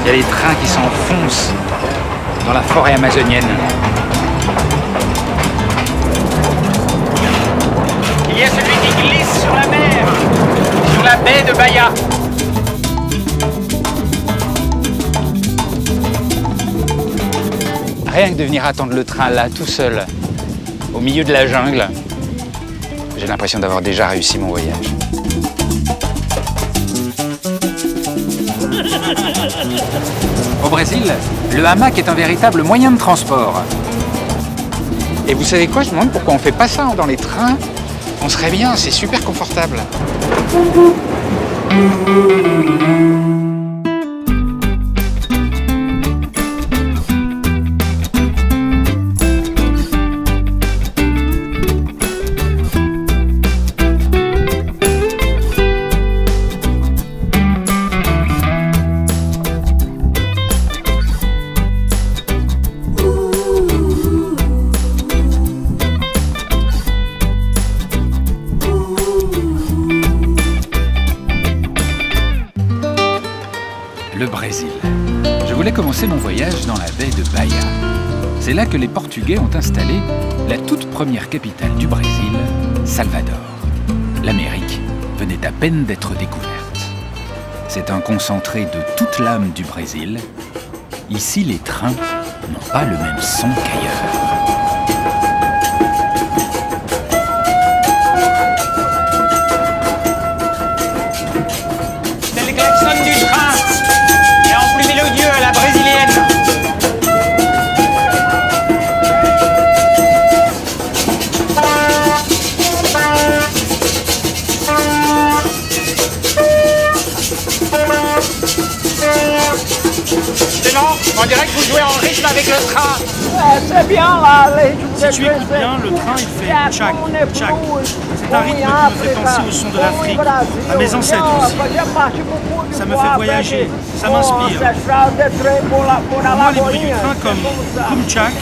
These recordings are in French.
Il y a des trains qui s'enfoncent dans la forêt amazonienne. Il y a celui qui glisse sur la mer, sur la baie de Bahia. Rien que de venir attendre le train là, tout seul, au milieu de la jungle, j'ai l'impression d'avoir déjà réussi mon voyage. Au Brésil, le hamac est un véritable moyen de transport. Et vous savez quoi, je me demande pourquoi on fait pas ça dans les trains. On serait bien, c'est super confortable. Le Brésil. Je voulais commencer mon voyage dans la baie de Bahia. C'est là que les Portugais ont installé la toute première capitale du Brésil, Salvador. L'Amérique venait à peine d'être découverte. C'est un concentré de toute l'âme du Brésil. Ici, les trains n'ont pas le même son qu'ailleurs. C'est le klaxon du train, et en plus mélodieux à la brésilienne. On dirait que vous jouez en rythme avec le train. C'est bien là. Si tu écoutes bien, le train il fait tchac, tchac. C'est un rythme qui me fait penser au son de l'Afrique, à mes ancêtres aussi. Ça me fait voyager, ça m'inspire. Pour moi, les bruits du train comme tchac,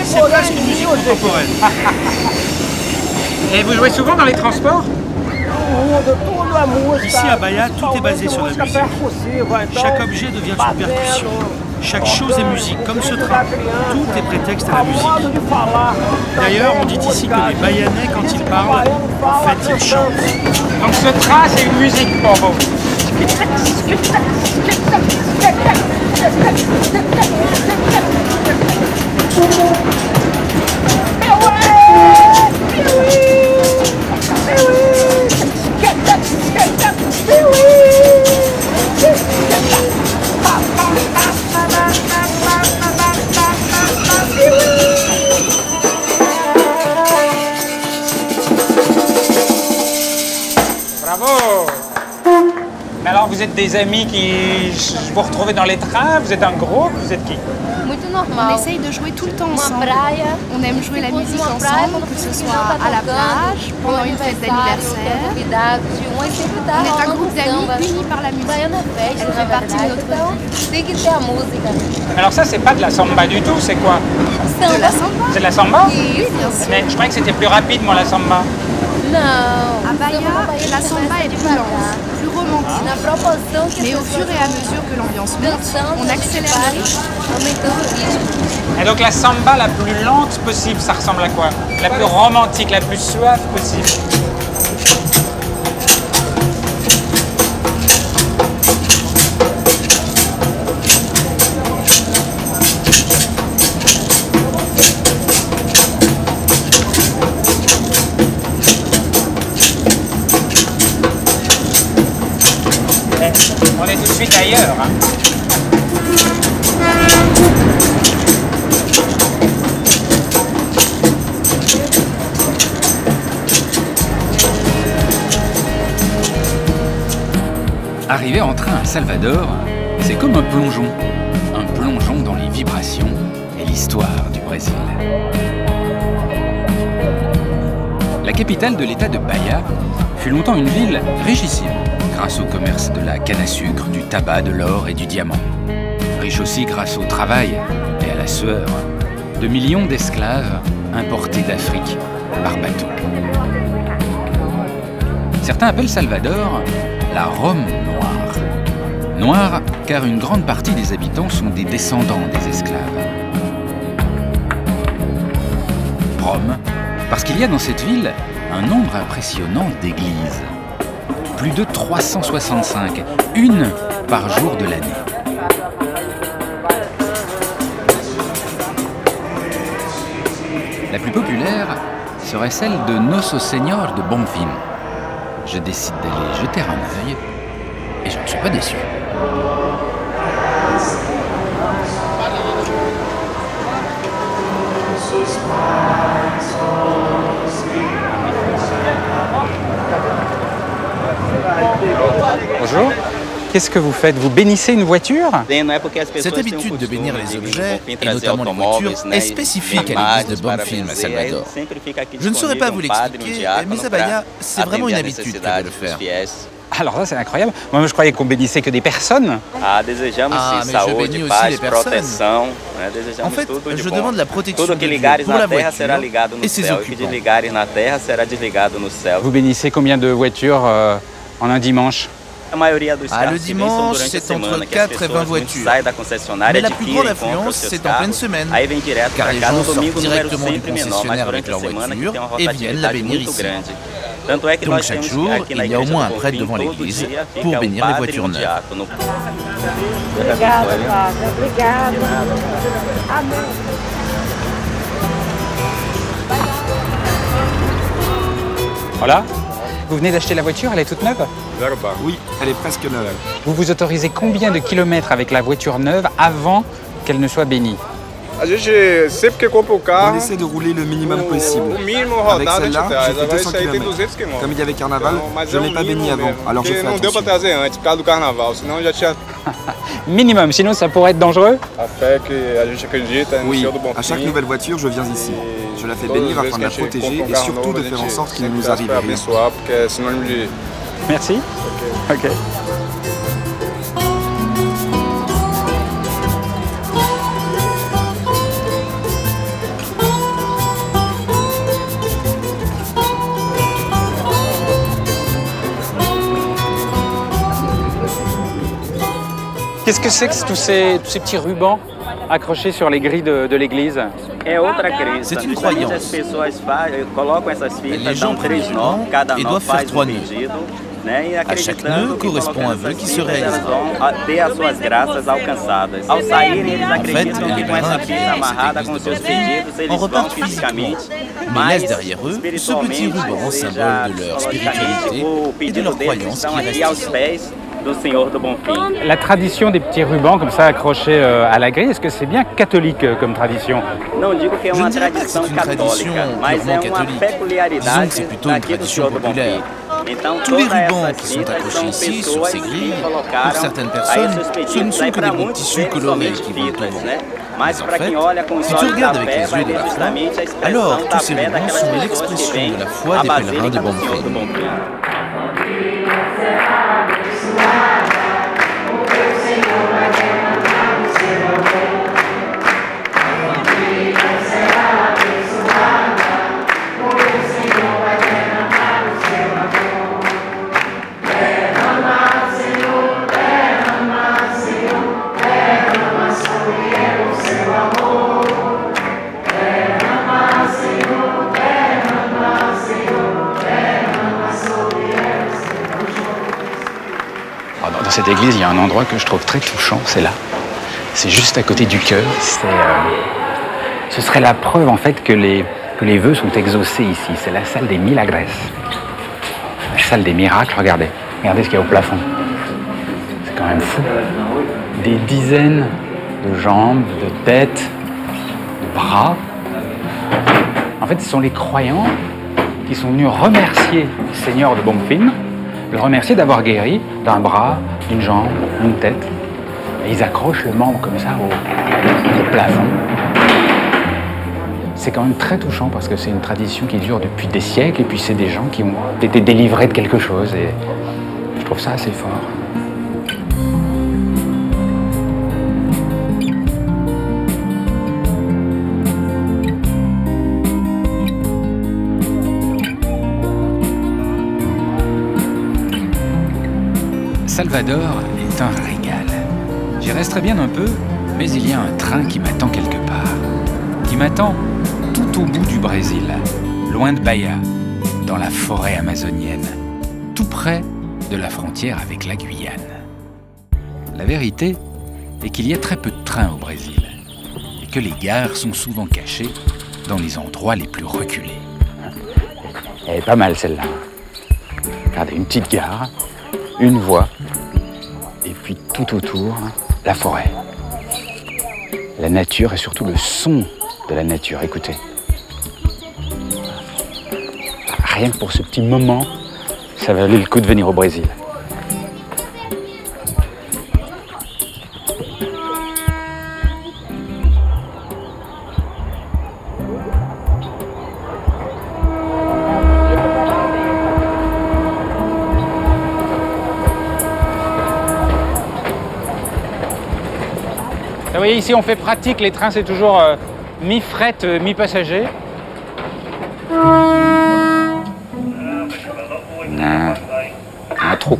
c'est presque une musique contemporaine. Et vous jouez souvent dans les transports? Ici à Bahia, tout est basé sur la musique. Chaque objet devient une percussion. Chaque chose est musique, comme ce train. Tout est prétexte à la musique. D'ailleurs, on dit ici que les Bahianais, quand ils parlent, en fait, ils chantent. Donc ce train, c'est une musique pour vous. Bravo! Mais alors, vous êtes des amis qui vous retrouvez dans les trains? Vous êtes un groupe? Vous êtes qui? On essaye de jouer tout le temps ensemble. On aime jouer la musique ensemble, que ce soit à la plage, pendant une fête d'anniversaire. On est un groupe d'amis unis par la musique. Elle fait partie de notre vie. Alors ça, c'est pas de la samba du tout, c'est quoi? De la samba? C'est de la samba? Oui, bien sûr. Mais je croyais que c'était plus rapide, moi, la samba. À Bahia, la samba est plus lente, plus romantique. Mais au fur et à mesure que l'ambiance monte, on accélère le rythme. Et donc la samba la plus lente possible, ça ressemble à quoi? La plus romantique, la plus suave possible. On est tout de suite ailleurs. Hein. Arriver en train à Salvador, c'est comme un plongeon. Un plongeon dans les vibrations et l'histoire du Brésil. La capitale de l'État de Bahia fut longtemps une ville richissime, grâce au commerce de la canne à sucre, du tabac, de l'or et du diamant. Riche aussi grâce au travail et à la sueur de millions d'esclaves importés d'Afrique par bateau. Certains appellent Salvador la Rome noire. Noire car une grande partie des habitants sont des descendants des esclaves. Rome, parce qu'il y a dans cette ville un nombre impressionnant d'églises. Plus de 365, une par jour de l'année. La plus populaire serait celle de Nosso Senhor de Bonfim. Je décide d'aller jeter un œil et je ne suis pas déçu. Bonjour. Qu'est-ce que vous faites? Vous bénissez une voiture? Cette habitude de bénir les objets, et notamment les voitures, est spécifique à l'église de Bonfim à Salvador. Je ne saurais pas vous l'expliquer, mais à Bahia, c'est vraiment une habitude que de le faire. Alors ça, c'est incroyable. Moi, je croyais qu'on bénissait que des personnes. Mais je bénis aussi les personnes. En fait, je demande la protection de Dieu pour la voiture et ses occupants. Vous bénissez combien de voitures en un dimanche? Le dimanche, c'est entre 4 et 20 voitures. Mais la plus grande affluence, c'est en pleine semaine, car les gens sortent directement du concessionnaire avec leur voiture et viennent la bénir ici. Donc chaque jour, il y a au moins un prêtre devant l'église pour bénir les voitures neuves. Voilà. Vous venez d'acheter la voiture, elle est toute neuve? Oui, elle est presque neuve. Vous vous autorisez combien de kilomètres avec la voiture neuve avant qu'elle ne soit bénie? On essaie de rouler le minimum possible. Avec celle-là, j'ai fait 200 km. Comme il y avait carnaval, je ne l'ai pas béni avant, alors je fais attention. Minimum, sinon ça pourrait être dangereux? Oui, à chaque nouvelle voiture, je viens ici. Je la fais bénir afin de la protéger et surtout de faire en sorte qu'il ne nous arrive rien. Merci. Ok. Qu'est-ce que c'est que tous ces petits rubans accrochés sur les grilles de l'église? C'est une croyance. Les gens prennent les rubans et doivent faire 3 nœuds. À chaque nœud correspond un vœu qui se réalise. En fait, les pèlerins qui viennent dans cette église en repartent physiquement, mais laissent derrière eux ce petit ruban, symbole de leur spiritualité et de leur croyance qui reste. La tradition des petits rubans comme ça accrochés à la grille, est-ce que c'est bien catholique comme tradition? Je ne dirais pas que c'est une tradition purement catholique. Disons que c'est plutôt une tradition populaire. Tous les rubans qui sont accrochés ici sur ces grilles, pour certaines personnes, ce ne sont que des bouts de tissu colorés qui volent au vent. Mais en fait, si tu regardes avec les yeux de la foi, alors tous ces rubans sont l'expression de la foi des pèlerins de Bonfim. Dans cette église, il y a un endroit que je trouve très touchant, c'est là. C'est juste à côté du chœur. Ce serait la preuve en fait que les vœux sont exaucés ici. C'est la salle des milagres. La salle des miracles, regardez. Regardez ce qu'il y a au plafond. C'est quand même fou. Des dizaines de jambes, de têtes, de bras. En fait, ce sont les croyants qui sont venus remercier le Seigneur de Bonfim, le remercier d'avoir guéri d'un bras, d'une jambe, d'une tête. Et ils accrochent le membre comme ça au plafond. C'est quand même très touchant parce que c'est une tradition qui dure depuis des siècles et puis c'est des gens qui ont été délivrés de quelque chose et je trouve ça assez fort. Salvador est un régal. J'y resterai bien un peu, mais il y a un train qui m'attend quelque part. Qui m'attend tout au bout du Brésil, loin de Bahia, dans la forêt amazonienne, tout près de la frontière avec la Guyane. La vérité est qu'il y a très peu de trains au Brésil et que les gares sont souvent cachées dans les endroits les plus reculés. Elle est pas mal celle-là. Regardez, une petite gare, une voie, et puis tout autour, la forêt. La nature et surtout le son de la nature, écoutez. Rien que pour ce petit moment, ça valait le coup de venir au Brésil. Vous voyez, ici on fait pratique, les trains c'est toujours mi-fret, mi-passager. Un trou.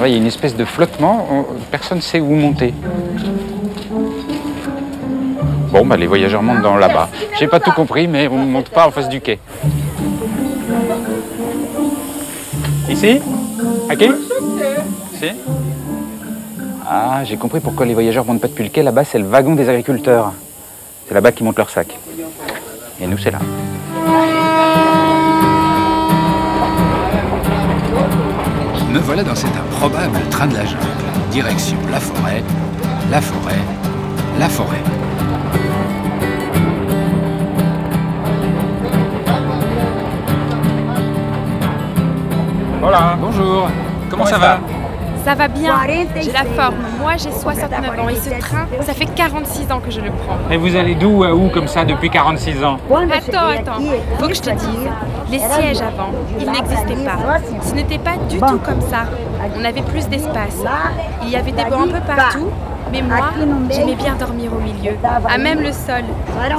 Il y a une espèce de flottement, personne ne sait où monter. Bon, les voyageurs montent dans là-bas. J'ai pas tout compris, mais on ne monte pas en face du quai. Ici? Aqui? Ici? Ah, j'ai compris pourquoi les voyageurs ne montent pas depuis le quai. Là-bas, c'est le wagon des agriculteurs. C'est là-bas qu'ils montent leur sac. Et nous, c'est là. Me voilà dans cet improbable train de la jungle. Direction la forêt, la forêt, la forêt. Voilà. Bonjour. Comment ça va? Ça va bien, j'ai la forme. Moi, j'ai 69 ans et ce train, ça fait 46 ans que je le prends. Et vous allez d'où à où comme ça depuis 46 ans? Attends, faut que je te dise. Les sièges avant, ils n'existaient pas. Ce n'était pas du tout comme ça. On avait plus d'espace. Il y avait des bancs un peu partout, mais moi, j'aimais bien dormir au milieu, à même le sol.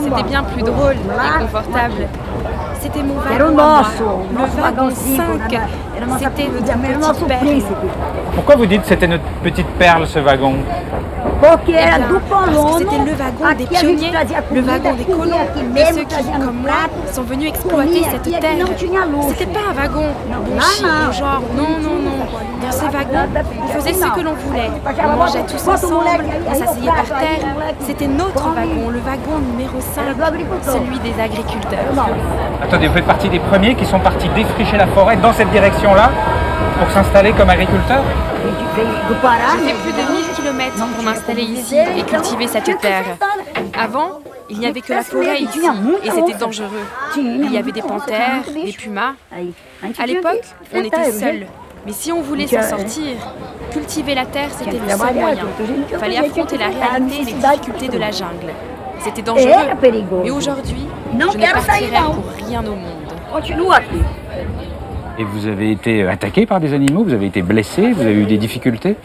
C'était bien plus drôle et confortable. C'était mon wagon à moi, le wagon 5. C'était notre petite perle. Pourquoi vous dites que c'était notre petite perle, ce wagon? Parce que c'était le wagon des pionniers, le wagon des colons, de ceux qui, comme moi, sont venus exploiter cette terre. C'était pas un wagon bon genre, non. Dans ce wagon, on faisait ce que l'on voulait. On mangeait tous ensemble, on s'asseyait par terre. C'était notre wagon, le wagon numéro 5, celui des agriculteurs. Attendez, vous faites partie des premiers qui sont partis défricher la forêt dans cette direction-là pour s'installer comme agriculteurs? J'ai fait plus de 1000 km pour m'installer ici et cultiver cette terre. Avant, il n'y avait que la forêt ici et c'était dangereux. Il y avait des panthères, des pumas. À l'époque, on était seuls. Mais si on voulait s'en sortir, cultiver la terre, c'était le seul moyen. Il fallait affronter la réalité et les difficultés de la jungle. C'était dangereux, mais aujourd'hui, je ne partirai pour rien au monde. Et vous avez été attaqué par des animaux? Vous avez été blessé? Vous avez eu des difficultés?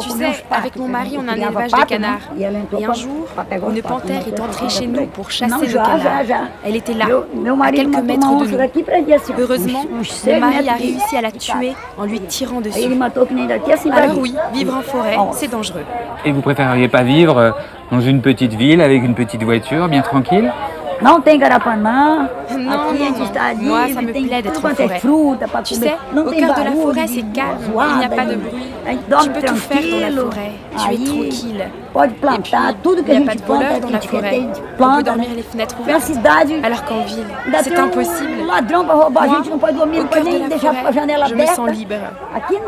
Tu sais, avec mon mari, on a un élevage de canards. Et un jour, une panthère est entrée chez nous pour chasser le canard. Elle était là, à quelques mètres de nous. Heureusement, mon mari a réussi à la tuer en lui tirant dessus. Alors oui, vivre en forêt, c'est dangereux. Et vous préféreriez pas vivre dans une petite ville avec une petite voiture, bien tranquille? Non, moi ça me plaît d'être en forêt. Tu sais, au cœur de la forêt c'est calme, il n'y a pas de bruit. Tu peux tout faire dans la forêt, tu es tranquille. Et puis, il n'y a pas de voleurs dans la forêt. On peut dormir les fenêtres ouvertes, alors qu'en ville, c'est impossible. Moi, au cœur de la forêt, je me sens libre. Et puis,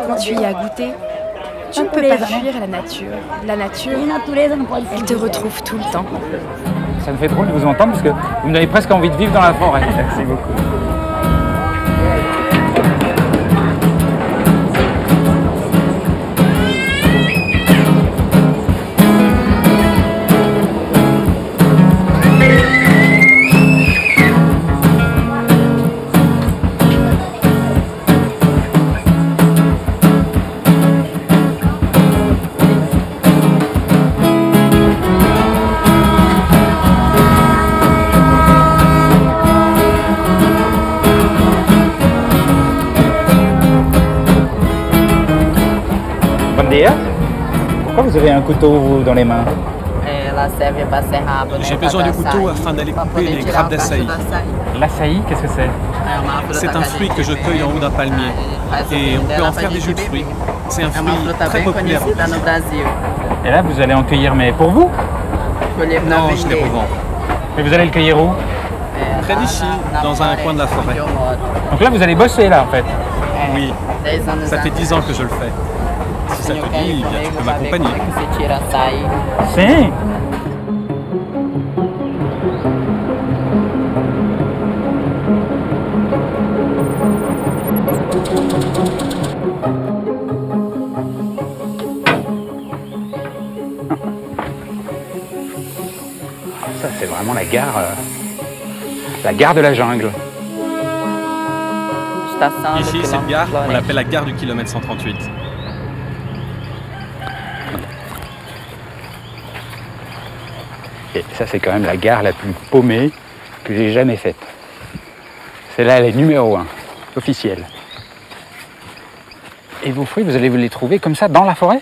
quand tu y as goûté, tu ne peux pas fuir la nature. La nature, elle te retrouve tout le temps. Ça me fait drôle de vous entendre parce que vous me donnez presque envie de vivre dans la forêt. Merci beaucoup. Pourquoi vous avez un couteau vous, dans les mains? J'ai besoin du couteau afin d'aller couper les grappes d'açaï. L'açaï, qu'est-ce que c'est? C'est un fruit que je cueille en haut d'un palmier. Et on peut en faire des jus de fruits. C'est un fruit très populaire. Et là, vous allez en cueillir, mais pour vous? Non, je les revends. Mais vous allez le cueillir où? Près d'ici, dans un coin de la forêt. Donc là, vous allez bosser, là, en fait? Oui, ça fait 10 ans que je le fais. Si ça te dit, bien, tu peux m'accompagner. Si. Ça, c'est vraiment la gare de la jungle. Ici, cette gare, on l'appelle la gare du kilomètre 138. Et ça, c'est quand même la gare la plus paumée que j'ai jamais faite. Celle-là, elle est numéro 1, officielle. Et vos fruits, vous allez vous les trouver comme ça, dans la forêt?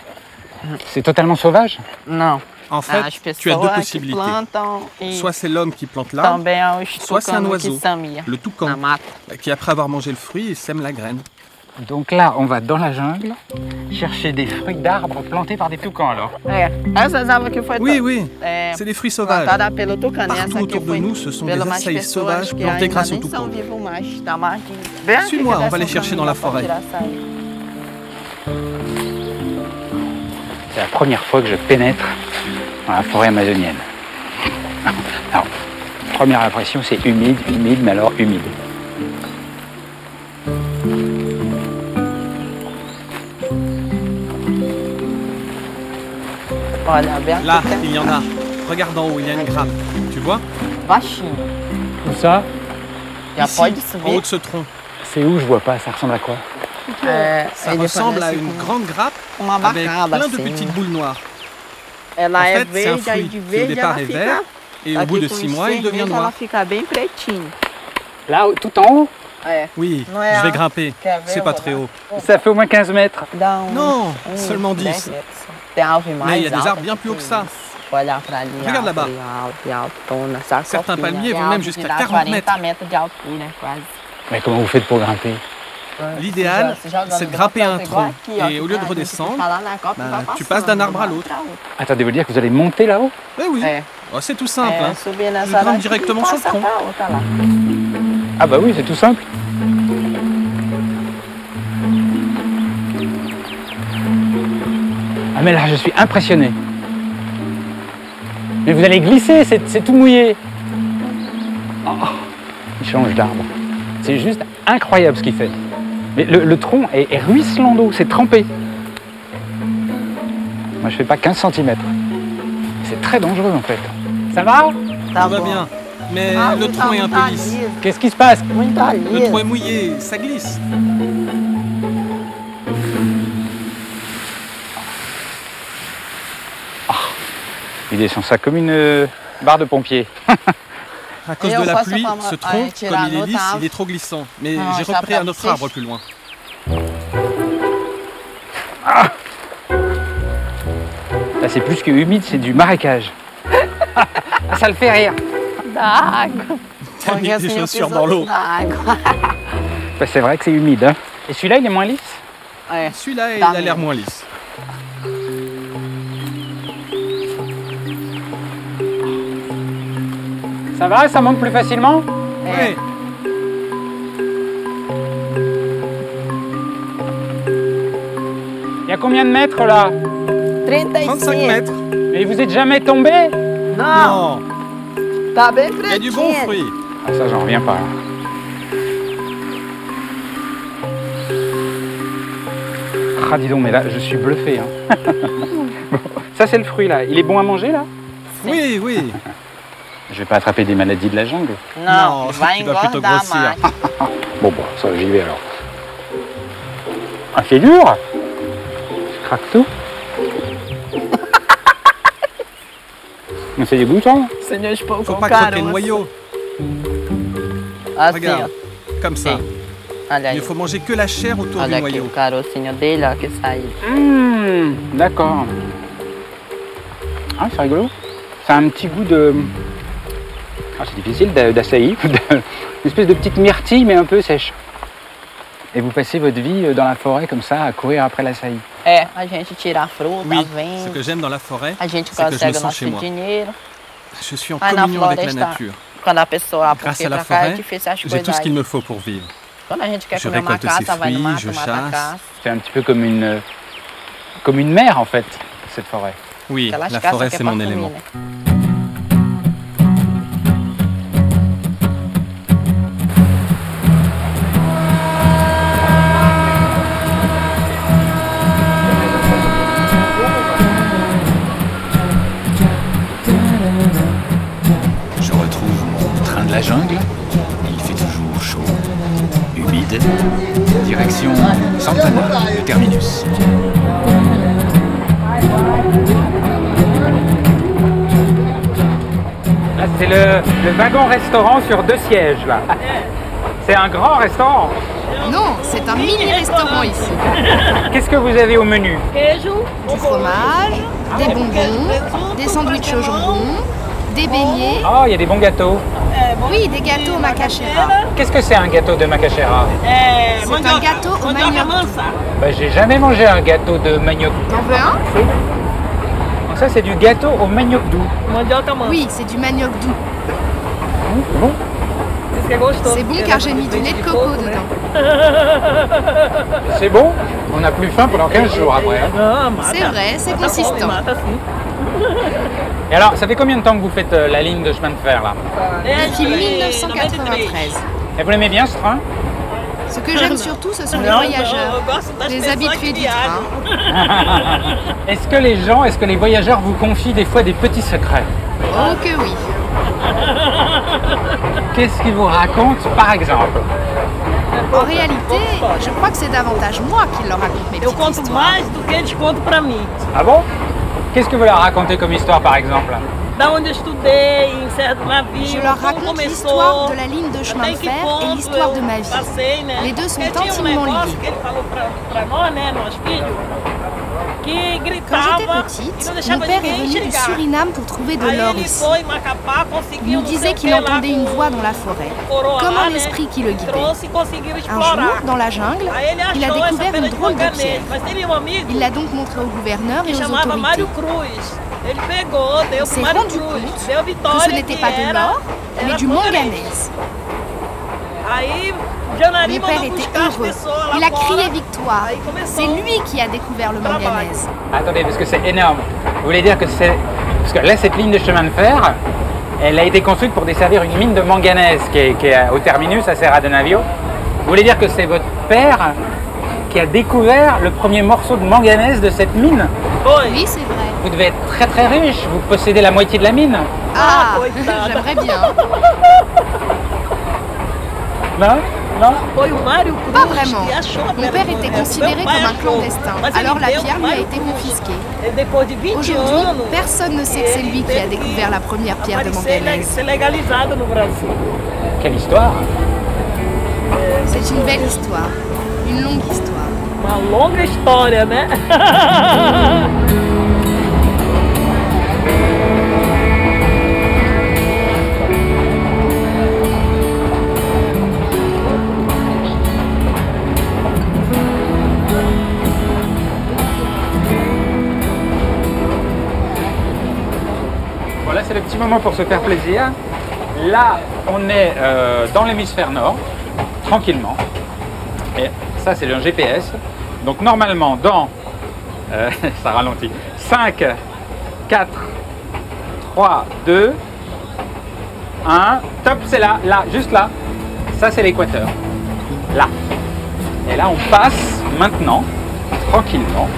C'est totalement sauvage? Non. En fait, tu as deux possibilités. Soit c'est l'homme qui plante l'arbre, soit c'est un oiseau, le toucan, qui après avoir mangé le fruit, sème la graine. Donc là, on va dans la jungle chercher des fruits d'arbres plantés par des toucans, alors? Oui, oui, c'est des fruits sauvages. Partout autour de nous, ce sont des açaïs sauvages plantés grâce aux toucans. Suis-moi, on va les chercher dans la forêt. C'est la première fois que je pénètre dans la forêt amazonienne. Alors, première impression, c'est humide, mais alors humide. Là, il y en a. Regarde en haut, il y a une grappe. Tu vois? Où ça? Ici, en haut de ce tronc. C'est où? Je vois pas. Ça ressemble à quoi? Ça ressemble à une grande grappe avec plein de petites boules noires. En fait, c'est un fruit qui au départ est vert et au bout de 6 mois, il devient noir. Là, tout en haut? Oui, je vais grimper. C'est pas très haut. Ça fait au moins 15 mètres. Non, seulement 10. Mais il y a des arbres bien plus hauts que ça. Regarde là-bas. Certains palmiers vont même jusqu'à 40 mètres. Mais comment vous faites pour grimper? L'idéal, c'est de grimper un tronc. Et au lieu de redescendre, tu passes d'un arbre à l'autre. Attendez, vous dire que vous allez monter là-haut? Oui. Oh, c'est tout simple. Hein. Je grimpe directement sur le tronc. Ah bah oui, c'est tout simple. Ah mais là, je suis impressionné. Mais vous allez glisser, c'est tout mouillé. Oh, il change d'arbre. C'est juste incroyable ce qu'il fait. Mais le tronc est ruisselant d'eau, c'est trempé. Moi, je fais pas 15 cm. C'est très dangereux en fait. Ça va? Ça va bien. Mais le tronc est un peu lisse. Qu'est-ce qui se passe? Le tronc est mouillé, ça glisse. Il descend ça comme une barre de pompier. À cause de la pluie, ce tronc, comme il est lisse, il est trop glissant. Mais j'ai repéré un autre arbre plus loin. Ah, là, c'est plus que humide, c'est du marécage. Ça le fait rire. T'as mis des chaussures dans l'eau. Bah, c'est vrai que c'est humide. Hein. Et celui-là, il est moins lisse? Celui-là, il a l'air moins lisse. Ça va? Ça monte plus facilement? Oui. Il y a combien de mètres là? 35 mètres. Mais vous êtes jamais tombé? Non. Il y a du bon fruit. Ah, ça, j'en reviens pas. Ah, dis donc, mais là, je suis bluffé. Hein. Bon, ça, c'est le fruit là. Il est bon à manger là? Oui, oui. Je vais pas attraper des maladies de la jungle. Non, tu vas plutôt grossir. Bon, ça, j'y vais alors. Ah, c'est dur. Je craque tout. Mais c'est dégoûtant. Faut pas croquer le noyau. Regarde, comme ça. Il ne faut manger que la chair autour du noyau. D'accord. Ah, c'est rigolo. Ça a un petit goût de... Ah, c'est difficile, d'açaï. Une espèce de petite myrtille, mais un peu sèche. Et vous passez votre vie dans la forêt comme ça, à courir après l'açaï. Oui, ce que j'aime dans la forêt, c'est que je me sens chez moi. Je suis en communion avec la nature. Grâce à la forêt, j'ai tout ce qu'il me faut pour vivre. Je récolte ses fruits, je chasse. C'est un petit peu comme une mer, en fait, cette forêt. Oui, la forêt, c'est mon élément. Je retrouve mon train de la jungle. Il fait toujours chaud, humide. Direction Santana, le terminus. Là, c'est le wagon-restaurant sur 2 sièges, là. C'est un grand restaurant. Non, c'est un mini-restaurant ici. Qu'est-ce que vous avez au menu? Du fromage, des bonbons, des sandwichs au jambon, des beignets. Oh, il y a des bons gâteaux. Oui, des gâteaux au macaxeira. Qu'est-ce que c'est un gâteau de macaxeira? C'est un gâteau au manioc doux. Bah, j'ai jamais mangé un gâteau de manioc doux. T'en veux un? Donc ça, c'est du gâteau au manioc doux. Oui, c'est du manioc doux. Bon. C'est bon car j'ai mis du lait de coco dedans. C'est bon? On n'a plus faim pendant 15 jours après. Hein. C'est vrai, c'est consistant. Et alors, ça fait combien de temps que vous faites la ligne de chemin de fer, là? Depuis 1993. Et vous l'aimez bien, ce train? Ce que j'aime surtout, ce sont les voyageurs, les habitués du train. Est-ce que les voyageurs vous confient des fois des petits secrets? Oh que oui. Qu'est-ce qu'ils vous racontent, par exemple? En réalité, je crois que c'est davantage moi qui leur raconte mes petites histoires. Ah bon? Qu'est-ce que vous leur racontez comme histoire, par exemple? Je leur raconte l'histoire de la ligne de chemin de fer et l'histoire de ma vie. Les deux sont intimement liés. Quand j'étais petite, mon père est venu du Suriname pour trouver de l'or ici. Il nous disait qu'il entendait une voix dans la forêt, comme un esprit qui le guidait. Un jour, dans la jungle, il a découvert une drôle de pierre. Il l'a donc montrée au gouverneur et aux autorités. On s'est rendu compte que ce n'était pas de l'or, mais du manganèse. Mon père était heureux. Il a crié victoire. C'est lui qui a découvert le manganèse. Attendez, parce que c'est énorme. Vous voulez dire que c'est... Parce que là, cette ligne de chemin de fer, elle a été construite pour desservir une mine de manganèse qui est au terminus à Serra de Navio. Vous voulez dire que c'est votre père qui a découvert le premier morceau de manganèse de cette mine? Oui, c'est vrai. Vous devez être très très riche. Vous possédez la moitié de la mine. Ah, j'aimerais bien. Non? Non? Pas vraiment. Mon père était considéré comme un clandestin, alors la pierre lui a été confisquée. Aujourd'hui, personne ne sait que c'est lui qui a découvert la première pierre de manganèse. Quelle histoire? C'est une belle histoire, une longue histoire. Uma longa história, né? Voilà, c'est le petit moment pour se faire plaisir. Là, on est dans l'hémisphère nord, tranquillement. Et ça, c'est un GPS. Donc normalement, dans... ça ralentit. 5, 4, 3, 2, 1. Top, c'est là, juste là. Ça, c'est l'équateur. Là. Et là, on passe maintenant, tranquillement,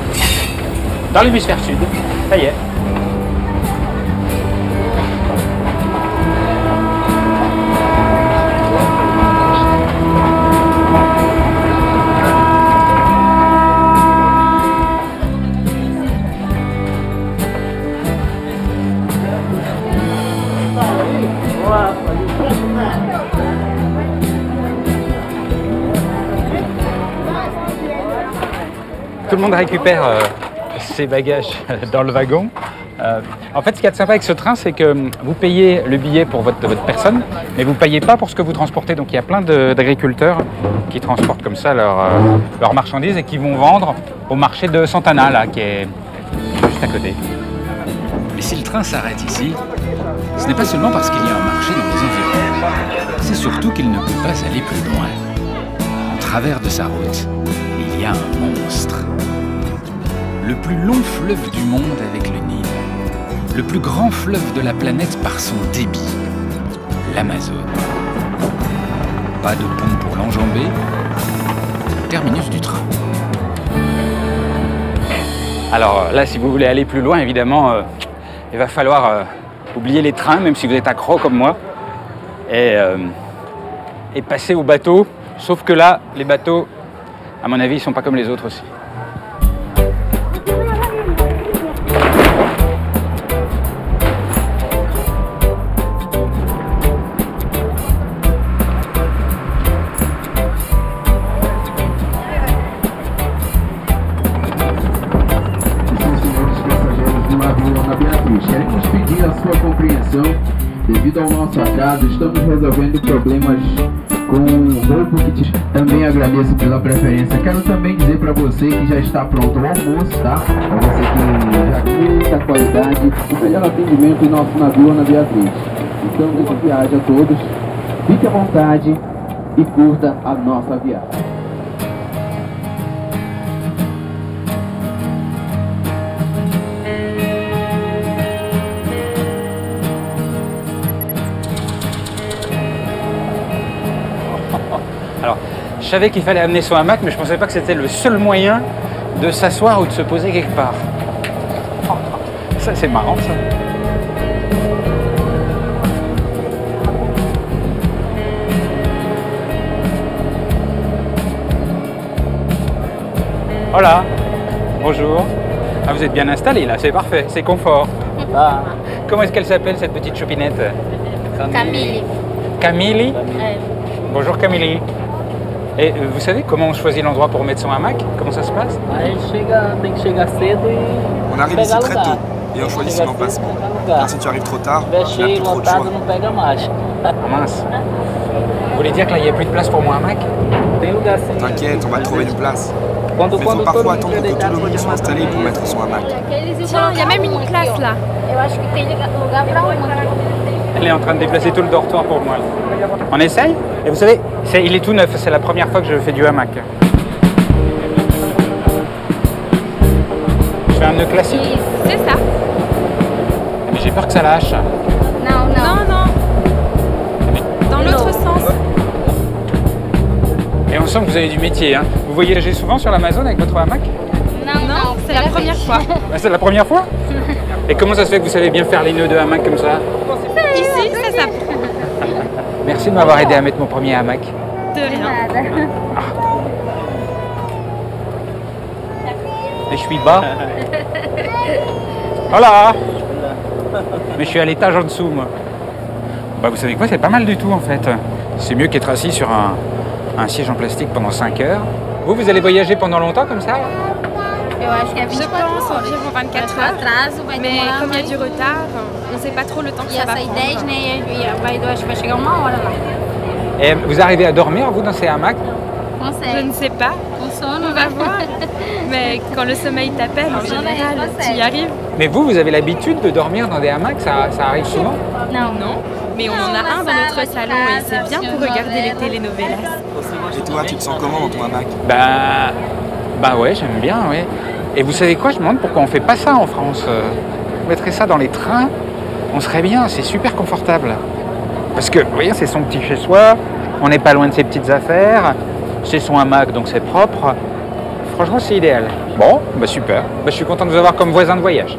dans l'hémisphère sud. Ça y est. Tout le monde récupère ses bagages dans le wagon. En fait, ce qu'il y a de sympa avec ce train, c'est que vous payez le billet pour votre personne, mais vous ne payez pas pour ce que vous transportez. Donc il y a plein d'agriculteurs qui transportent comme ça leurs marchandises et qui vont vendre au marché de Santana, là, qui est juste à côté. Mais si le train s'arrête ici, ce n'est pas seulement parce qu'il y a un marché dans les environs. C'est surtout qu'il ne peut pas aller plus loin. En travers de sa route, il y a un monstre. Le plus long fleuve du monde avec le Nil. Le plus grand fleuve de la planète par son débit. L'Amazone. Pas de pont pour l'enjamber. Terminus du train. Alors là, si vous voulez aller plus loin, évidemment, il va falloir oublier les trains, même si vous êtes accro comme moi, et passer au bateau. Sauf que là, les bateaux, à mon avis, ils ne sont pas comme les autres aussi. Queremos pedir a sua compreensão. Devido ao nosso atraso, estamos resolvendo problemas com o roubo que também agradeço pela preferência. Quero também dizer para você que já está pronto o almoço, tá? Para você que já quer muita qualidade, o melhor atendimento em nosso navio Ana Beatriz. Então, boa viagem a todos. Fique à vontade e curta a nossa viagem. Alors, je savais qu'il fallait amener son hamac, mais je ne pensais pas que c'était le seul moyen de s'asseoir ou de se poser quelque part. Ça, c'est marrant, ça. Hola, bonjour. Ah, vous êtes bien installé là, c'est parfait, c'est confort. Ah. Comment est-ce qu'elle s'appelle cette petite chopinette? Camille. Camille? Bonjour Camille. Et vous savez comment on choisit l'endroit pour mettre son hamac? Comment ça se passe? On arrive ici très tôt et on choisit son emplacement. Car si tu arrives trop tard, tu n'as plus trop de choix. Ah mince. Vous voulez dire que là il n'y a plus de place pour mon hamac? T'inquiète, on va trouver une place. Mais il faut parfois attendre que tout le monde soit installé pour mettre son hamac. Tiens, il y a même une place là. Elle est en train de déplacer tout le dortoir pour moi. On essaye? Et vous savez, il est tout neuf, c'est la première fois que je fais du hamac. Je fais un nœud classique? C'est ça. Mais j'ai peur que ça lâche. Non, non. Non. Dans l'autre sens. Et on sent que vous avez du métier, hein. Vous voyagez souvent sur l'Amazone avec votre hamac? Non, c'est la première fois. C'est la première fois? Et comment ça se fait que vous savez bien faire les nœuds de hamac comme ça? Ici, ça s'apprend. Merci de m'avoir aidé à mettre mon premier hamac. De rien. Et je suis bas. Voilà. Mais je suis à l'étage en dessous, moi. Bah, vous savez quoi, c'est pas mal du tout en fait. C'est mieux qu'être assis sur un siège en plastique pendant 5 heures. Vous allez voyager pendant longtemps comme ça là? Je pense environ 24 heures, mais comme il y a du retard, on ne sait pas trop le temps que ça va prendre. Et vous arrivez à dormir, vous, dans ces hamacs? Je ne sais pas, on va voir. Mais quand le sommeil t'appelle, en général, tu y arrives. Mais vous avez l'habitude de dormir dans des hamacs? Ça arrive souvent? Non, mais on en a un dans notre salon et c'est bien pour regarder les telenovelas. Et toi, tu te sens comment dans ton hamac? Bah ouais, j'aime bien, ouais. Et vous savez quoi, je me demande pourquoi on fait pas ça en France. On mettrait ça dans les trains, on serait bien, c'est super confortable. Parce que, vous voyez, c'est son petit chez-soi, on n'est pas loin de ses petites affaires, c'est son hamac, donc c'est propre. Franchement, c'est idéal. Bon, bah super. Bah, je suis content de vous avoir comme voisin de voyage.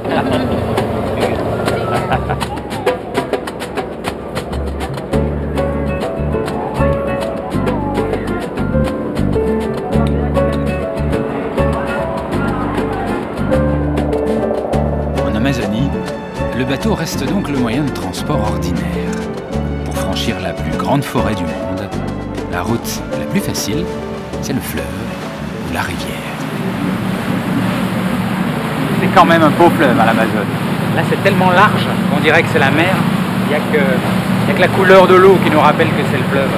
Le bateau reste donc le moyen de transport ordinaire. Pour franchir la plus grande forêt du monde, la route la plus facile, c'est le fleuve ou la rivière. C'est quand même un beau fleuve à l'Amazone. Là, c'est tellement large qu'on dirait que c'est la mer. Il n'y a que la couleur de l'eau qui nous rappelle que c'est le fleuve.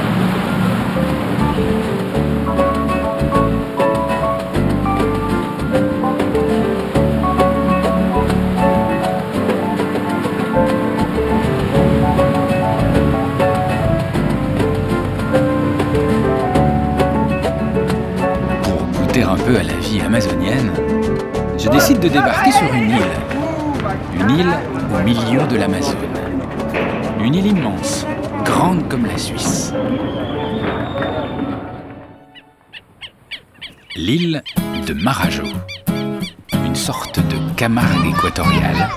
Pour goûter un peu à la vie amazonienne, je décide de débarquer sur une île. Une île au milieu de l'Amazone. Une île immense, grande comme la Suisse. L'île de Marajo. Une sorte de Camargue équatoriale,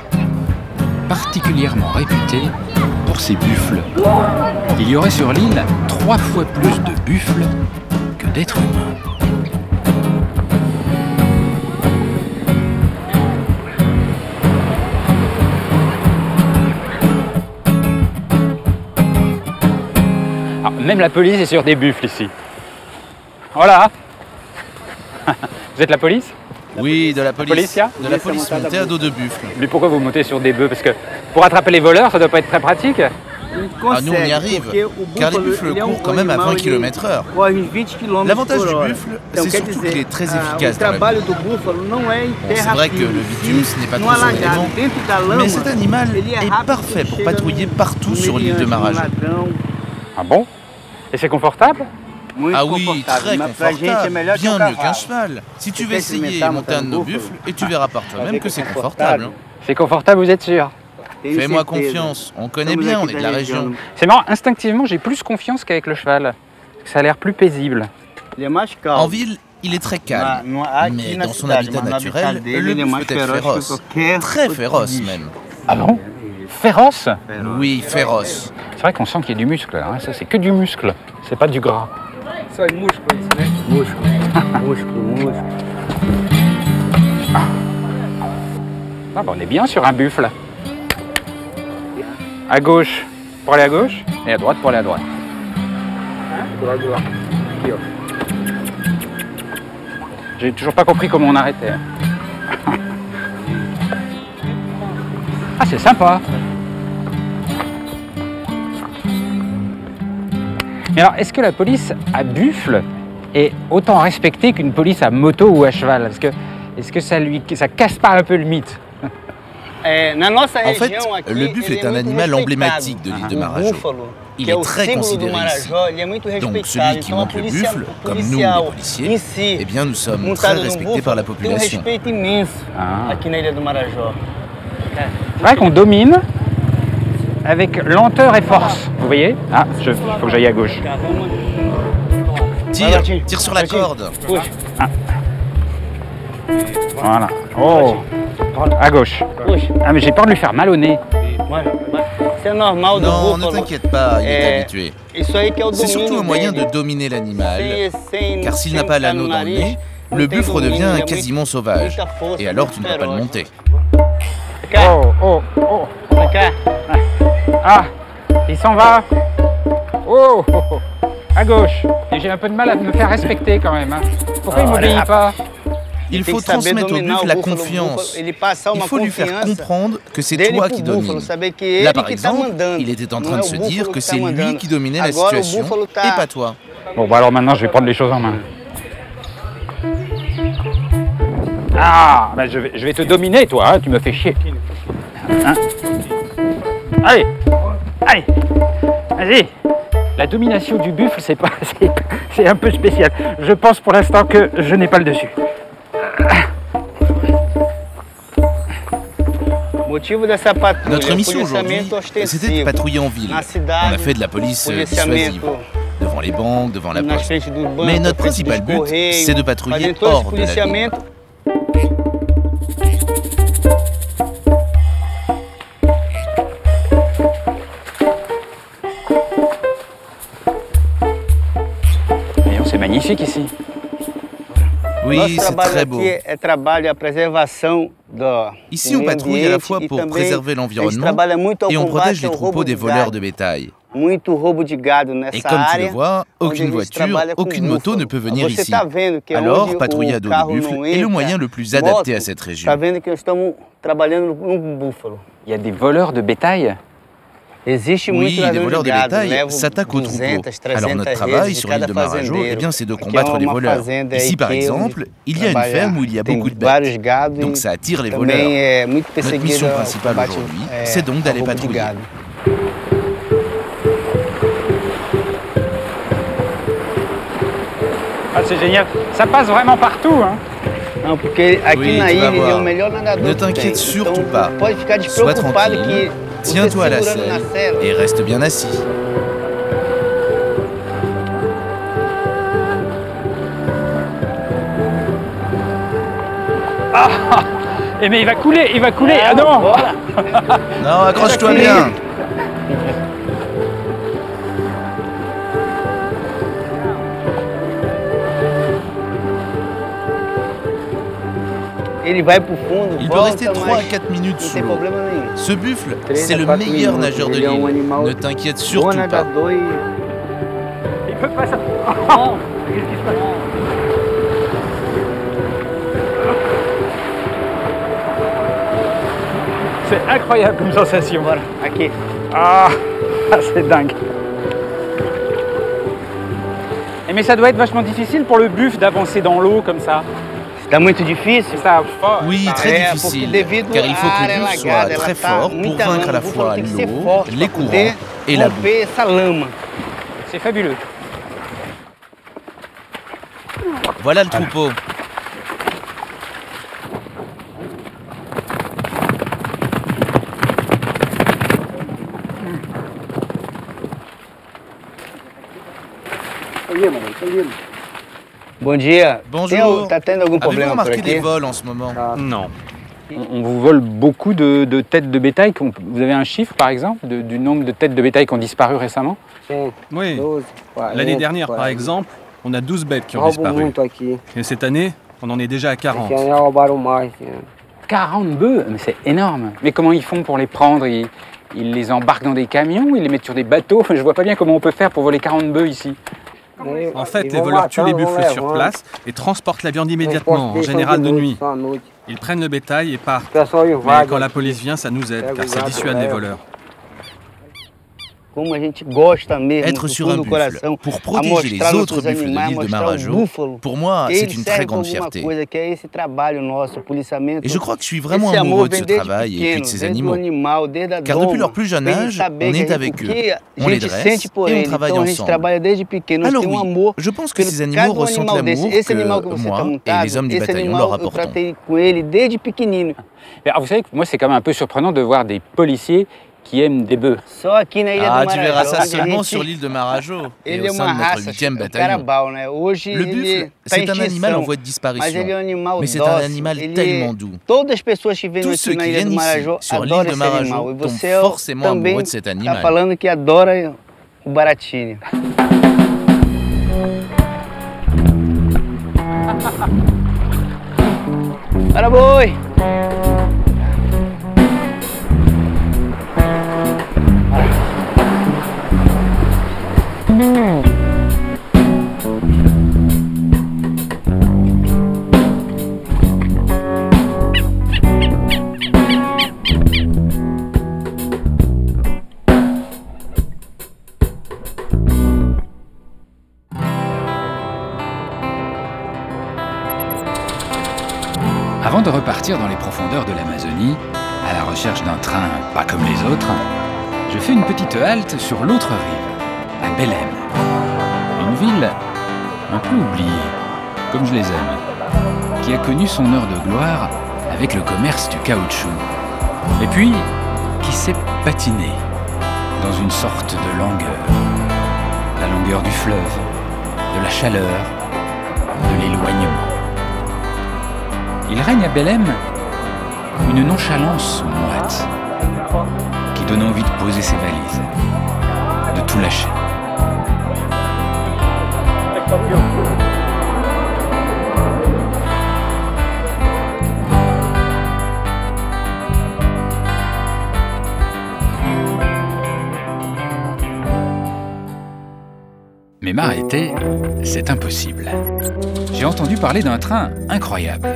particulièrement réputée pour ses buffles. Il y aurait sur l'île 3 fois plus de buffles que d'êtres humains. Même la police est sur des buffles ici. Voilà. Vous êtes la police? Oui, de la police. De la police montée à dos de buffle. Mais pourquoi vous montez sur des bœufs? Parce que pour attraper les voleurs, ça doit pas être très pratique. Ah, nous on y arrive, car les buffles courent quand même à 20 km/h. L'avantage du buffle, c'est surtout qu'il est très efficace dans la vie. C'est vrai que le bitume, ce n'est pas trop son élément, mais cet animal est parfait pour patrouiller partout sur l'île de Marajo. Ah bon? Et c'est confortable? Ah oui, très confortable, bien mieux qu'un cheval. Si tu veux essayer monter un de nos buffles, et tu verras par toi-même que c'est confortable. C'est confortable, vous êtes sûr? Fais-moi confiance, on connaît bien, on est de la région. C'est marrant, instinctivement, j'ai plus confiance qu'avec le cheval. Ça a l'air plus paisible. En ville, il est très calme, mais dans son habitat naturel, le buffle peut être féroce. Très féroce même. Ah bon? Féroce? Oui, féroce. C'est vrai qu'on sent qu'il y a du muscle, hein. Ça c'est que du muscle, c'est pas du gras. Ça, il muscle, muscle. Ah, bah, on est bien sur un buffle. À gauche pour aller à gauche et à droite pour aller à droite. J'ai toujours pas compris comment on arrêtait. Ah, c'est sympa. Mais alors, est-ce que la police à buffle est autant respectée qu'une police à moto ou à cheval? Est-ce que ça casse pas un peu le mythe? En fait, le buffle est un animal emblématique de l'île de Marajo. Il est très considéré ici. Donc celui qui monte le buffle, comme nous les policiers, eh bien nous sommes très respectés par la population. Ah. C'est vrai qu'on domine avec lenteur et force. Vous voyez? Ah, il faut que j'aille à gauche. Tire sur la corde. Ah. Voilà. Oh, à gauche. Ah, mais j'ai peur de lui faire mal au nez. Non, ne t'inquiète pas, il est habitué. C'est surtout un moyen de dominer l'animal, car s'il n'a pas l'anneau dans le nez, le buffle devient quasiment sauvage. Et alors tu ne peux pas le monter. Oh. Ah, il s'en va. Oh, à gauche. Et j'ai un peu de mal à me faire respecter quand même. Hein. Pourquoi il ne m'obéit pas? Il faut transmettre au buffle la confiance. Il faut lui faire comprendre que c'est toi qui domines. Là, par exemple, il était en train de se dire que c'est lui qui dominait la situation et pas toi. Bon, bah alors maintenant, je vais prendre les choses en main. Ah, bah je vais te dominer, toi. Hein, tu me fais chier. Hein? Allez, vas-y. La domination du buffle, c'est un peu spécial. Je pense pour l'instant que je n'ai pas le dessus. Notre mission aujourd'hui, c'était de patrouiller en ville. On a fait de la police dissuasive, devant les banques, devant la poste. Mais notre principal but, c'est de patrouiller hors de la ville. C'est magnifique ici. Oui, c'est très beau. Ici, on patrouille à la fois pour préserver l'environnement et on protège les troupeaux des voleurs de bétail. Et comme tu le vois, aucune voiture, aucune moto ne peut venir ici. Alors, patrouiller à dos de buffle est le moyen le plus adapté à cette région. Il y a des voleurs de bétail? Oui, les voleurs de bétail s'attaquent aux troupeaux. Alors notre travail sur l'île de Marajo, c'est de combattre les voleurs. Ici par exemple, il y a une ferme où il y a beaucoup de bêtes, donc ça attire les voleurs. Notre mission principale aujourd'hui, c'est donc d'aller patrouiller. Ah, c'est génial. Ça passe vraiment partout, hein? Oui, tu vas voir. Ne t'inquiète surtout pas. Sois tranquille, tiens-toi à la selle et reste bien assis. Ah! Mais il va couler, Ah non! Non, accroche-toi bien. Il peut rester 3 à 4 minutes sous l'eau. Ce buffle, c'est le meilleur nageur de l'île. Ne t'inquiète surtout pas. Il peut pas ça. Oh. C'est incroyable comme sensation. Voilà. Okay. Ah, c'est dingue. Mais ça doit être vachement difficile pour le buffle d'avancer dans l'eau comme ça. Oui, très difficile, car il faut que le buffle soit très fort pour vaincre à la fois l'eau, les courants et la boue. C'est fabuleux. Voilà le troupeau. Bonjour. Avez-vous remarqué des vols en ce moment? Non. On vous vole beaucoup de têtes de bétail. Vous avez un chiffre, par exemple, du nombre de têtes de bétail qui ont disparu récemment? Oui. L'année dernière, par exemple, on a 12 bêtes qui ont disparu. Et cette année, on en est déjà à 40. 40 bœufs? Mais c'est énorme. Mais comment ils font pour les prendre? Ils les embarquent dans des camions? Ils les mettent sur des bateaux? Je vois pas bien comment on peut faire pour voler 40 bœufs ici. En fait, les voleurs tuent les buffles sur place et transportent la viande immédiatement, en général de nuit. Ils prennent le bétail et partent. Mais quand la police vient, ça nous aide, car ça dissuade les voleurs. Être sur un buffle pour protéger les autres buffles de l'île de Marajo, pour moi, c'est une très grande fierté. Et je crois que je suis vraiment amoureux de ce travail et puis de ces animaux. Car depuis leur plus jeune âge, on est avec eux, on les dresse et on travaille ensemble. Alors oui, je pense que ces animaux ressentent l'amour que moi et les hommes du bataillon leur apportons. Alors, vous savez que moi, c'est quand même un peu surprenant de voir des policiers qui aiment des bœufs. Ah, tu verras ça seulement sur l'île de Marajo et au sein de notre 8e bataillon. Le buffle, c'est un animal en voie de disparition, mais c'est un animal tellement doux. Tous ceux qui viennent ici, sur l'île de Marajo, tombent forcément amoureux de cet animal. Avant de repartir dans les profondeurs de l'Amazonie, à la recherche d'un train pas comme les autres, je fais une petite halte sur l'autre rive, à Belém. Une ville un peu oubliée, comme je les aime, qui a connu son heure de gloire avec le commerce du caoutchouc, et puis qui s'est patiné dans une sorte de langueur. La longueur du fleuve, de la chaleur, de l'éloignement. Il règne à Belém une nonchalance moite qui donne envie de poser ses valises, de tout lâcher. Mais m'arrêter, c'est impossible. J'ai entendu parler d'un train incroyable.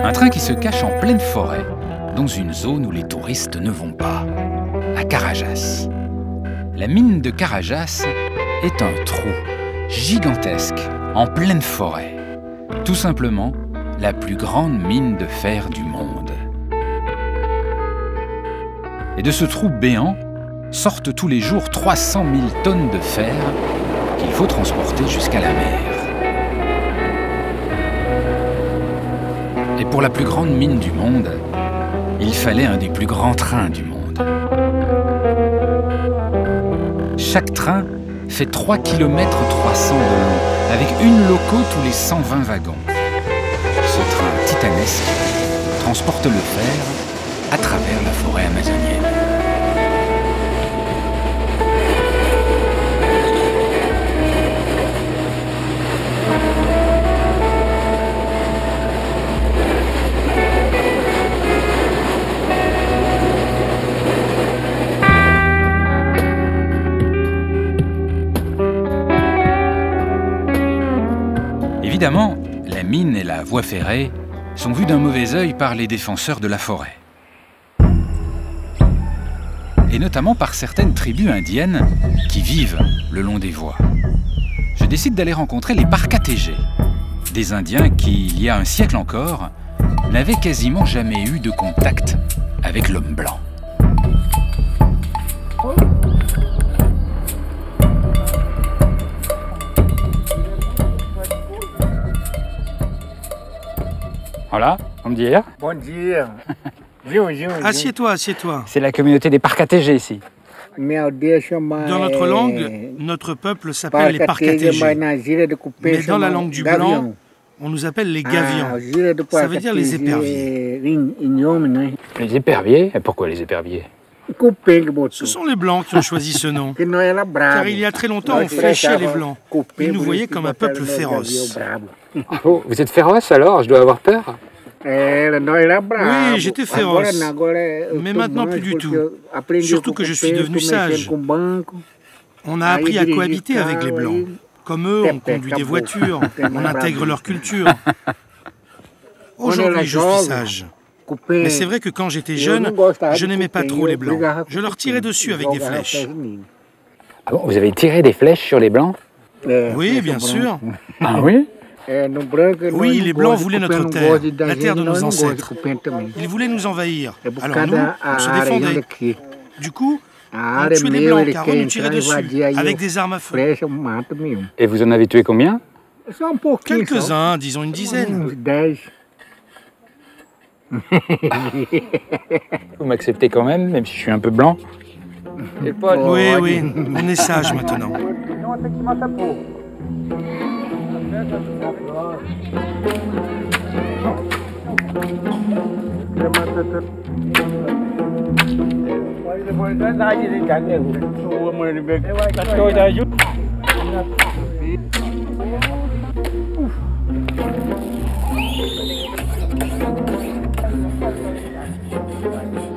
Un train qui se cache en pleine forêt, dans une zone où les touristes ne vont pas, à Carajás. La mine de Carajás est un trou gigantesque, en pleine forêt. Tout simplement, la plus grande mine de fer du monde. Et de ce trou béant sortent tous les jours 300 000 tonnes de fer qu'il faut transporter jusqu'à la mer. Et pour la plus grande mine du monde, il fallait un des plus grands trains du monde. Chaque train fait 3 km 300 de long, avec une loco tous les 120 wagons. Ce train titanesque transporte le fer à travers la forêt amazonienne. Évidemment, la mine et la voie ferrée sont vues d'un mauvais œil par les défenseurs de la forêt. Et notamment par certaines tribus indiennes qui vivent le long des voies. Je décide d'aller rencontrer les Parkatégé, des Indiens qui, il y a un siècle encore, n'avaient quasiment jamais eu de contact avec l'homme blanc. Voilà, bom dia. Bon dia. Assieds-toi, assieds-toi. C'est la communauté des Parkatégé ici. Dans notre langue, notre peuple s'appelle les Parkatégé. Mais dans la langue du blanc, on nous appelle les gavians. Ça veut dire les éperviers. Les éperviers? Et pourquoi les éperviers? Ce sont les Blancs qui ont choisi ce nom. Car il y a très longtemps, on fléchait les Blancs. Ils nous voyaient comme un peuple féroce. Oh, vous êtes féroce alors? Je dois avoir peur? Oui, j'étais féroce. Mais maintenant, plus du tout. Surtout que je suis devenu sage. On a appris à cohabiter avec les Blancs. Comme eux, on conduit des voitures, on intègre leur culture. Aujourd'hui, je suis sage. Mais c'est vrai que quand j'étais jeune, je n'aimais pas trop les Blancs. Je leur tirais dessus avec des flèches. Ah bon, vous avez tiré des flèches sur les Blancs? Oui, bien sûr. Ah oui? Oui, les Blancs voulaient notre terre, la terre de nos ancêtres. Ils voulaient nous envahir. Alors nous, on se défendait. Du coup, on tuait les Blancs car on nous tirait dessus, avec des armes à feu. Et vous en avez tué combien? Quelques-uns, disons une dizaine. Vous m'acceptez quand même si je suis un peu blanc? Oui, oui, on est sage maintenant.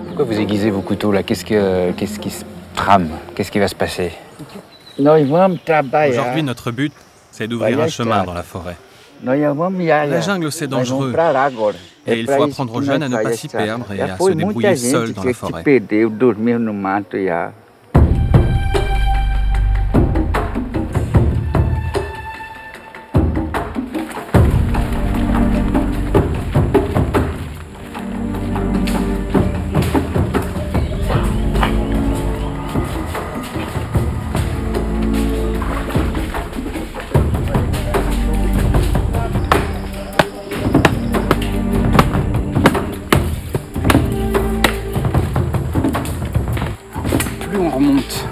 Pourquoi vous aiguisez vos couteaux là? Qu'est-ce qui se trame? Qu'est-ce qui va se passer? Aujourd'hui, notre but, c'est d'ouvrir un chemin dans la forêt. La jungle, c'est dangereux. Et il faut apprendre aux jeunes à ne pas s'y perdre et à se débrouiller seuls dans la forêt. On remonte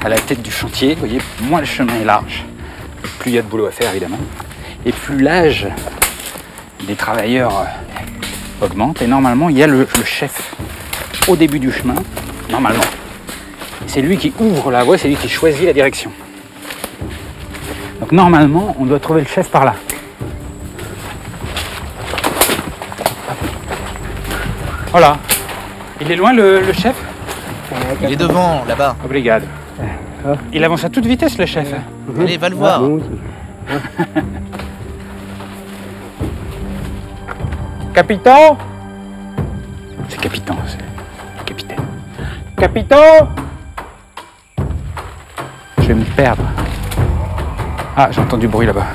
à la tête du chantier, vous voyez, moins le chemin est large, plus il y a de boulot à faire évidemment, et plus l'âge des travailleurs augmente, et normalement il y a le chef au début du chemin, normalement. C'est lui qui ouvre la voie, c'est lui qui choisit la direction. Donc normalement, on doit trouver le chef par là. Voilà. Il est loin le chef? Il est devant, là-bas. Obrigado. Il avance à toute vitesse, le chef. Allez, va le voir. Capitaine? C'est capitaine, c'est capitaine. Capitaine? Je vais me perdre. Ah, j'entends du bruit là-bas.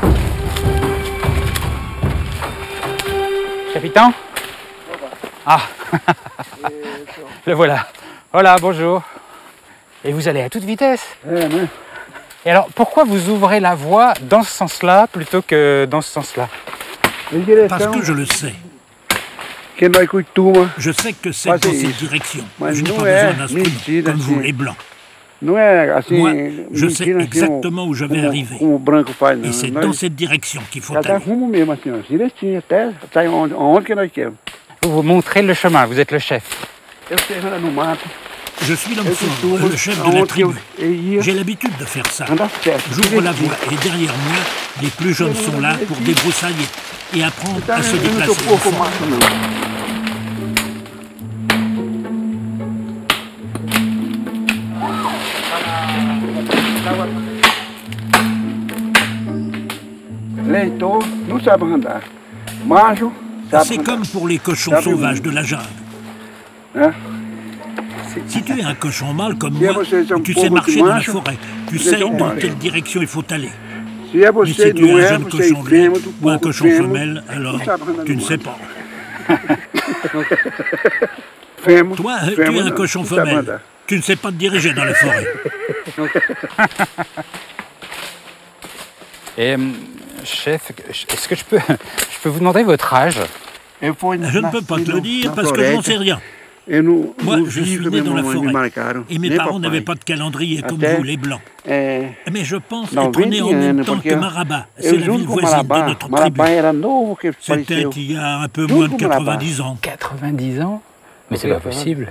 Capitaine? Ah, le voilà. Voilà, bonjour. Et vous allez à toute vitesse? Et alors, pourquoi vous ouvrez la voie dans ce sens-là plutôt que dans ce sens-là? Parce que je le sais. Je sais que c'est dans cette direction. Je n'ai pas besoin d'instruments, comme vous, les Blancs. Moi, je sais exactement où je vais arriver. Et c'est dans cette direction qu'il faut aller. Vous vous montrez le chemin, vous êtes le chef. Je suis l'homme fort, le chef de la tribu. J'ai l'habitude de faire ça. J'ouvre la voie et derrière moi, les plus jeunes sont là pour débroussailler et apprendre à se déplacer. C'est comme pour les cochons sauvages de la jungle. Si tu es un cochon mâle comme moi, tu sais marcher dans la forêt, tu sais dans quelle direction il faut aller. Mais si tu es un jeune cochon de lait ou un cochon femelle, alors tu ne sais pas. Toi, tu es un cochon femelle, tu ne sais pas te diriger dans la forêt. Et, chef, est-ce que je peux vous demander votre âge? Je ne peux pas te le dire parce que je n'en sais rien. Moi, je suis né dans la forêt et mes parents n'avaient pas de calendrier comme vous, les Blancs. Mais je pense être né en même temps que Maraba. C'est la ville voisine de notre tribu. C'était il y a un peu moins de 90 ans. 90 ans? Mais c'est pas possible.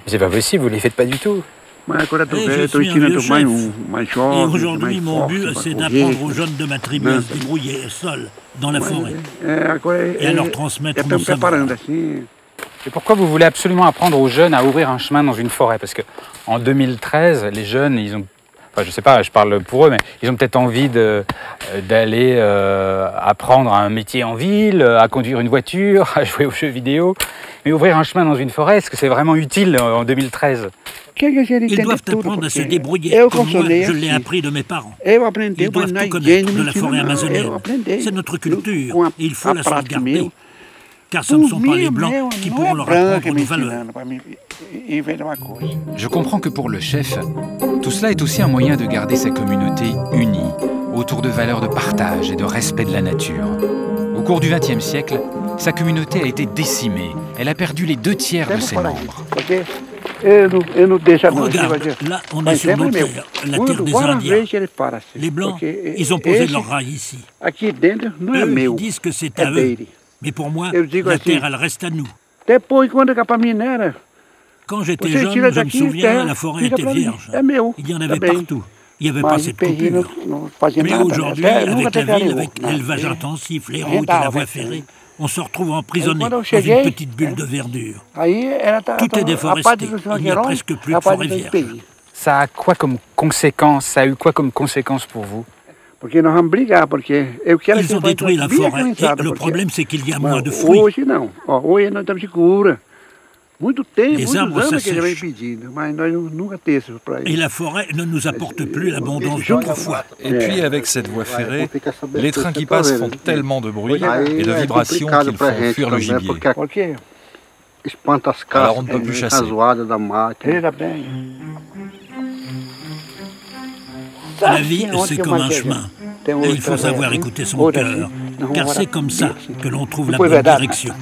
C'est pas possible, vous ne les faites pas du tout. Je suis un vieux chef. Et aujourd'hui, mon but, c'est d'apprendre aux jeunes de ma tribu à se débrouiller seuls dans la forêt et à leur transmettre mon savoir. Et pourquoi vous voulez absolument apprendre aux jeunes à ouvrir un chemin dans une forêt? Parce qu'en 2013, les jeunes, ils ont... Enfin, je sais pas, je parle pour eux, mais ils ont peut-être envie d'aller apprendre un métier en ville, à conduire une voiture, à jouer aux jeux vidéo. Mais ouvrir un chemin dans une forêt, est-ce que c'est vraiment utile en 2013? Ils doivent apprendre à se débrouiller, comme moi, je l'ai appris de mes parents. Ils doivent tout connaître de la forêt amazonienne. C'est notre culture, et il faut la sauvegarder. Car ce ne sont pas les Blancs qui pourront leur apprendre nos valeurs. Je comprends que pour le chef, tout cela est aussi un moyen de garder sa communauté unie, autour de valeurs de partage et de respect de la nature. Au cours du XXe siècle, sa communauté a été décimée. Elle a perdu les 2/3 de ses membres. Regarde, là, on est sur nos terres, la terre des Indiens. Les Blancs, ils ont posé leur rail ici. Eux, ils disent que c'est à eux. Mais pour moi, la terre, elle reste à nous. Quand j'étais jeune, je me souviens, la forêt était vierge. Il y en avait partout. Il n'y avait pas cette coupure. Mais aujourd'hui, avec la ville, avec l'élevage intensif, les routes et la voie ferrée, on se retrouve emprisonné dans une petite bulle de verdure. Tout est déforesté. Il n'y a presque plus de forêt vierge. Ça a quoi comme conséquence? Ça a eu quoi comme conséquence pour vous? Ils ont détruit la forêt et le problème c'est qu'il y a moins de fruits. Les arbres s'assèchent. Et la forêt ne nous apporte plus l'abondance d'autrefois. Et puis avec cette voie ferrée, les trains qui passent font tellement de bruit et de vibrations qu'ils font fuir le gibier. Alors on ne peut plus chasser. La vie, c'est comme un chemin. Et il faut savoir écouter son cœur, car c'est comme ça que l'on trouve la bonne direction.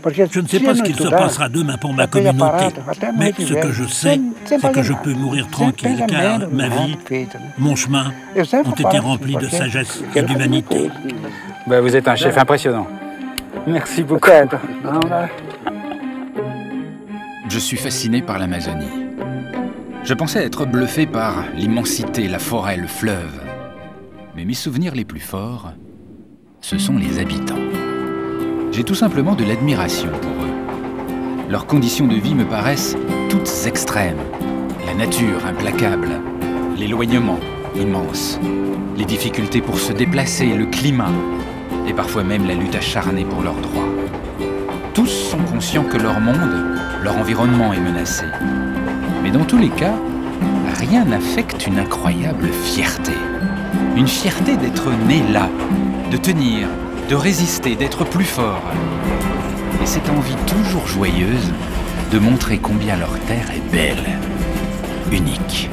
Je ne sais pas ce qu'il se passera demain pour ma communauté, mais ce que je sais, c'est que je peux mourir tranquille, car ma vie, mon chemin, ont été remplis de sagesse et d'humanité. Ben, vous êtes un chef impressionnant. Merci beaucoup. Je suis fasciné par l'Amazonie. Je pensais être bluffé par l'immensité, la forêt, le fleuve. Mais mes souvenirs les plus forts, ce sont les habitants. J'ai tout simplement de l'admiration pour eux. Leurs conditions de vie me paraissent toutes extrêmes. La nature implacable, l'éloignement immense, les difficultés pour se déplacer, le climat, et parfois même la lutte acharnée pour leurs droits. Tous sont conscients que leur monde, leur environnement est menacé. Mais dans tous les cas, rien n'affecte une incroyable fierté. Une fierté d'être né là, de tenir, de résister, d'être plus fort. Et cette envie toujours joyeuse de montrer combien leur terre est belle, unique.